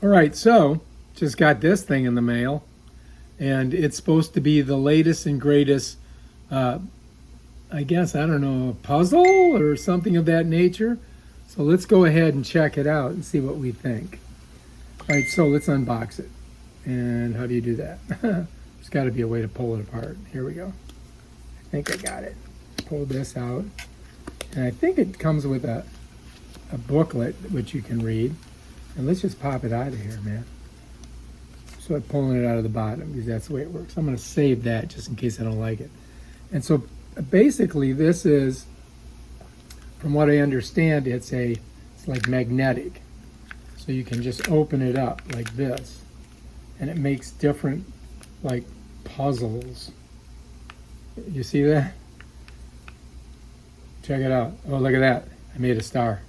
All right, so just got this thing in the mail, and it's supposed to be the latest and greatest, uh, I guess, I don't know, puzzle or something of that nature. So let's go ahead and check it out and see what we think. All right, so let's unbox it. And how do you do that? There's got to be a way to pull it apart. Here we go. I think I got it. Pull this out. And I think it comes with a booklet which you can read. And let's just pop it out of here, man. So I'm pulling it out of the bottom because that's the way it works. I'm going to save that just in case I don't like it. And so basically this is, from what I understand, it's like magnetic. So you can just open it up like this. And it makes different like puzzles. You see that? Check it out. Oh, look at that. I made a star.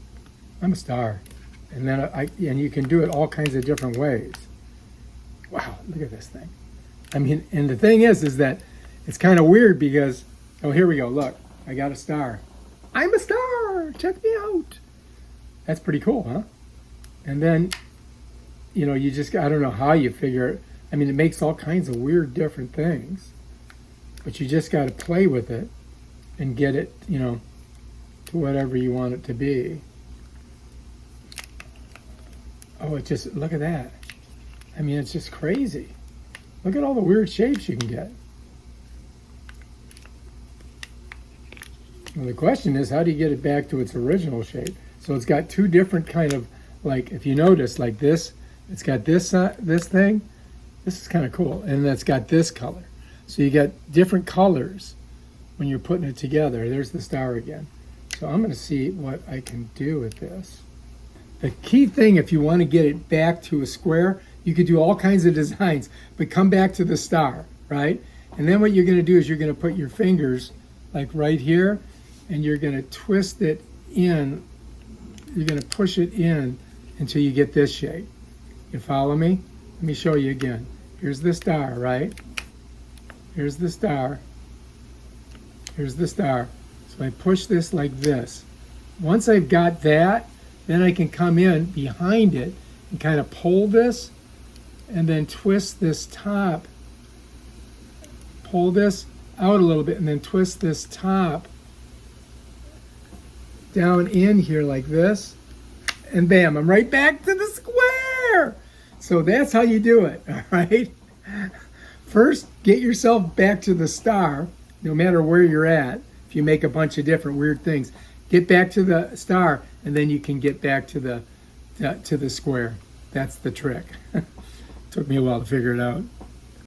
I'm a star. And then and you can do it all kinds of different ways. Wow, look at this thing. I mean, and the thing is that it's kind of weird because, oh, here we go. Look, I got a star. I'm a star. Check me out. That's pretty cool, huh? And then, you know, you just, I don't know how you figure it. I mean, it makes all kinds of weird different things, but you just got to play with it and get it, you know, to whatever you want it to be. Oh, it just, look at that. I mean, it's just crazy. Look at all the weird shapes you can get. Well, the question is, how do you get it back to its original shape? So it's got two different kind of, like, if you notice, like this, it's got this thing. This is kind of cool. And it's got this color. So you got different colors when you're putting it together. There's the star again. So I'm going to see what I can do with this. The key thing, if you want to get it back to a square, you could do all kinds of designs, but come back to the star, right? And then what you're going to do is you're going to put your fingers like right here, and you're going to twist it in. You're going to push it in until you get this shape. You follow me? Let me show you again. Here's the star, right? Here's the star. Here's the star. So I push this like this. Once I've got that, then I can come in behind it and kind of pull this and then twist this top. Pull this out a little bit and then twist this top down in here like this. And bam, I'm right back to the square. So that's how you do it, all right? First, get yourself back to the star, no matter where you're at. If you make a bunch of different weird things, get back to the star, and then you can get back to the square. That's the trick. Took me a while to figure it out.